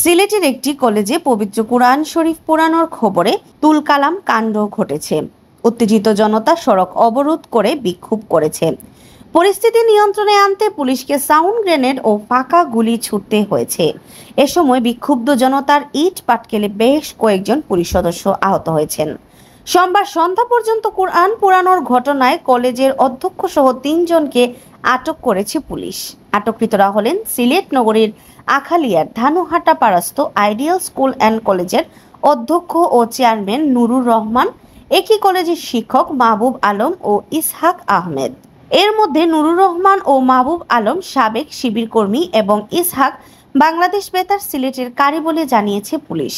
সিলেটের একটি কলেজে পবিত্র কুরআন শরীফ পোড়ানোর খবরে তুলকালাম কাণ্ড ঘটেছে। উত্তেজিত জনতা সড়ক অবরোধ করে বিক্ষোভ করেছে। পরিস্থিতি নিয়ন্ত্রণে আনতে পুলিশকে সাউন্ড গ্রেনেড ও ফাঁকা গুলি ছুড়তে হয়েছে। এ সময় বিক্ষুব্ধ জনতার ইট পাটকেলে বেশ কয়েকজন পুলিশ সদস্য আহত হয়েছেন। সোমবার সন্ধ্যা পর্যন্ত কুরআন পোড়ানোর ঘটনায় কলেজের অধ্যক্ষ সহ ৩ জনকে আটক করেছে পুলিশ। আটককৃতরা হলেন সিলেট নগরীর আখালিয়ার ধানুহাটা পাড়াস্থ আইডিয়াল স্কুল অ্যান্ড কলেজের অধ্যক্ষ ও চেয়ারম্যান নুরুর রহমান, একই কলেজের শিক্ষক মাহবুব আলম ও ইসহাক আহমেদ। এর মধ্যে নুরুর রহমান ও মাহবুব আলম সাবেক শিবির কর্মী এবং ইসহাক বাংলাদেশ বেতার সিলেটের কারি বলে জানিয়েছে পুলিশ।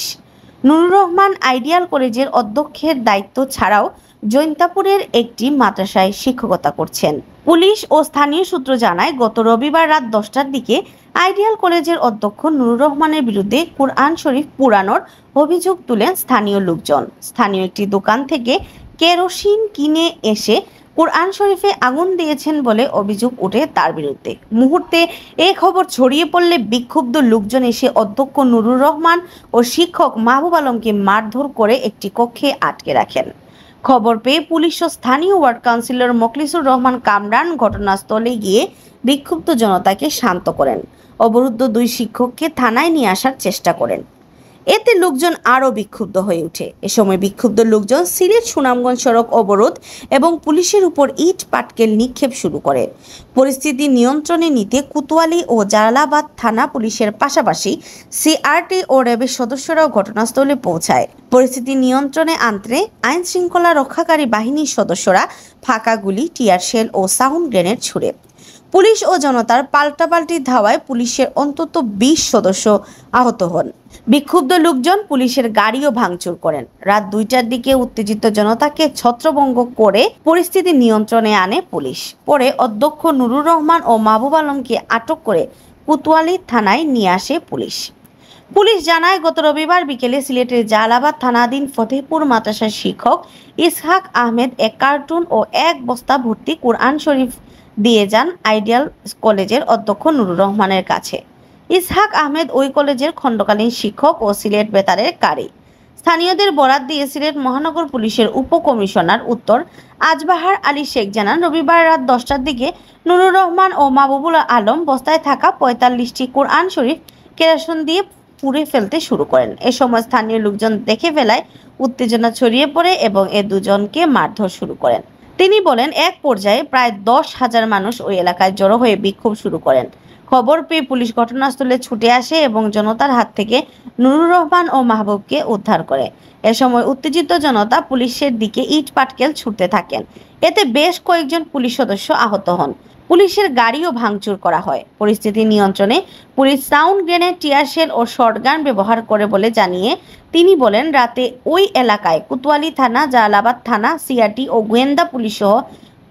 নুরুর রহমান আইডিয়াল কলেজের অধ্যক্ষের দায়িত্ব ছাড়াও জৈন্তাপুরের একটি মাদ্রাসায় শিক্ষকতা করছেন। পুলিশ ও স্থানীয় সূত্র জানায়, গত রবিবার রাত 10টার দিকে আইডিয়াল কলেজের অধ্যক্ষ নুরুর রহমানের বিরুদ্ধে কুরআন শরীফ পোড়ানোর অভিযোগ তুলেন স্থানীয় লোকজন। স্থানীয় একটি দোকান থেকে কেরোসিন কিনে এসে কুরআন শরীফে আগুন দিয়েছেন বলে অভিযোগ ওঠে তার বিরুদ্ধে। মুহূর্তে এই খবর ছড়িয়ে পড়লে বিক্ষুব্ধ লোকজন এসে অধ্যক্ষ নুরুর রহমান ও শিক্ষক মাহবুব আলমকে মারধর করে একটি কক্ষে আটকে রাখেন। খবর পেয়ে পুলিশ ও স্থানীয় ওয়ার্ড কাউন্সিলর মখলিসুর রহমান কামরান ঘটনাস্থলে গিয়ে বিক্ষুব্ধ জনতাকে শান্ত করেন। অবরুদ্ধ 2 শিক্ষককে থানায় নিয়ে আসার চেষ্টা করেন। এতে লোকজন আরও বিক্ষুব্ধ হয়ে ওঠে। এ সময় বিক্ষুব্ধ লোকজন সিলেট সুনামগঞ্জ সড়ক অবরোধ এবং পুলিশের উপর ইট পাটকেল নিক্ষেপ শুরু করে। পরিস্থিতি নিয়ন্ত্রণে নিতে কোতোয়ালি ও জালালাবাদ থানা পুলিশের পাশাপাশি সিআরটি ও র্যাবের সদস্যরাও ঘটনাস্থলে পৌঁছায়। পরিস্থিতি নিয়ন্ত্রণে আনতে আইন শৃঙ্খলা রক্ষাকারী বাহিনীর সদস্যরা ফাঁকা গুলি, টিয়ার শেল ও সাউন্ড গ্রেনেড ছুড়ে। পুলিশ ও জনতার পাল্টাপাল্টি ধাওয়ায় পুলিশের অন্তত 20 সদস্য আহত হন। বিক্ষুব্ধ লোকজন পুলিশের গাড়িও ভাঙচুর করেন। রাত 2টার দিকে উত্তেজিত জনতাকে ছত্রভঙ্গ করে পরিস্থিতি নিয়ন্ত্রণে আনে পুলিশ। পরে অধ্যক্ষ নুরুর রহমান ও মাহবুব আলমকে আটক করে কোতোয়ালি থানায় নিয়ে আসে পুলিশ। পুলিশ জানায়, গত রবিবার বিকেলে সিলেটের জালালাবাদ থানাধীন ফতেহপুর মাদ্রাসার শিক্ষক ইসহাক আহমেদ 1 কার্টুন ও 1 বস্তা ভর্তি কুরআন শরীফ দিয়ে যান আইডিয়াল কলেজের অধ্যক্ষ নুরুর রহমানের কাছে। ইসহাক আহমেদ ওই কলেজের খণ্ডকালীন শিক্ষক ও সিলেট বেতারের কারি। স্থানীয়দের বরাত দিয়ে সিলেট মহানগর পুলিশের উপকমিশনার উত্তর আজবাহার আলী শেখ জানান, রবিবার রাত 10টার দিকে নুরুর রহমান ও মাহবুবুল আলম বস্তায় থাকা 45টি কুরআন শরীফ কেরোসিন দিয়ে পুড়ে ফেলতে শুরু করেন। এ সময় স্থানীয় লোকজন দেখে ফেলায় উত্তেজনা ছড়িয়ে পড়ে এবং এ দুজনকে মারধর শুরু করেন। তিনি বলেন, এক পর্যায়ে প্রায় 10,000 মানুষ ওই এলাকায় জড়ো হয়ে বিক্ষোভ শুরু করেন। খবর পেয়ে পুলিশ ঘটনাস্থলে ছুটে আসে এবং জনতার হাত থেকে নুরুর রহমান ও মাহবুবকে উদ্ধার করে। এ সময় উত্তেজিত জনতা পুলিশের দিকে ইট পাটকেল ছুড়তে থাকেন। এতে বেশ কয়েকজন পুলিশ সদস্য আহত হন। পুলিশের গাড়িও ভাঙচুর করা হয়। পরিস্থিতি নিয়ন্ত্রণে police sound grenade, tear shell ও শর্টগান ব্যবহার করে বলে জানিয়ে তিনি বলেন, রাতে ওই এলাকায় কোতোয়ালি থানা, জালালাবাদ থানা, সিআরটি ও গোয়েন্দা পুলিশ সহ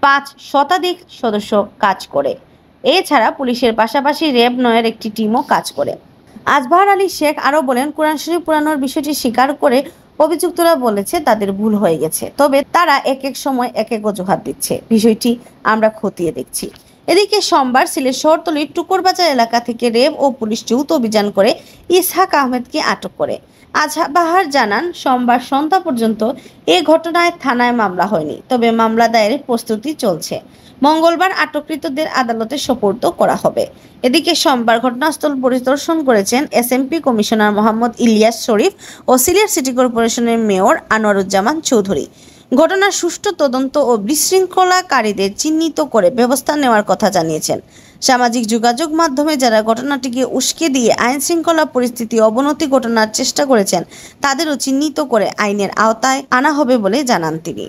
5 শতাধিক সদস্য কাজ করে। এছাড়া পুলিশের পাশাপাশি র্যাব 9-এর একটি টিমও কাজ করে। আজবাহার আলী শেখ আরও বলেন, কুরআন শরীফ পোড়ানোর বিষয়টি স্বীকার করে অভিযুক্তরা বলেছে তাদের ভুল হয়ে গেছে, তবে তারা এক এক সময় এক এক অজুহাত দিচ্ছে। বিষয়টি আমরা খতিয়ে দেখছি। এদিকে সোমবার সিলেট শহরতলির টুকুরবাজার এলাকা থেকে র্যাব ও পুলিশ যৌথ অভিযান করে ইসহাক আহমেদকে আটক করে। আজবাহার জানান, সোমবার সন্ধ্যা পর্যন্ত এ ঘটনায় থানায় মামলা হয়নি, তবে মামলা দায়েরের প্রস্তুতি চলছে। মঙ্গলবার আটককৃতদের আদালতে সোপর্দ করা হবে। এদিকে সোমবার ঘটনাস্থল পরিদর্শন করেছেন এসএমপি কমিশনার মোহাম্মদ ইলিয়াস শরীফ ও সিলেট সিটি কর্পোরেশনের মেয়র আনোয়ারুজ্জামান চৌধুরী। ঘটনার সুষ্ঠু তদন্ত ও বিশৃঙ্খলাকারীদের চিহ্নিত করে ব্যবস্থা নেওয়ার কথা জানিয়েছেন। সামাজিক যোগাযোগ মাধ্যমে যারা ঘটনাটিকে উস্কে দিয়ে আইন শৃঙ্খলা পরিস্থিতি অবনতি ঘটানোর চেষ্টা করেছেন তাদেরও চিহ্নিত করে আইনের আওতায় আনা হবে বলে জানান তিনি।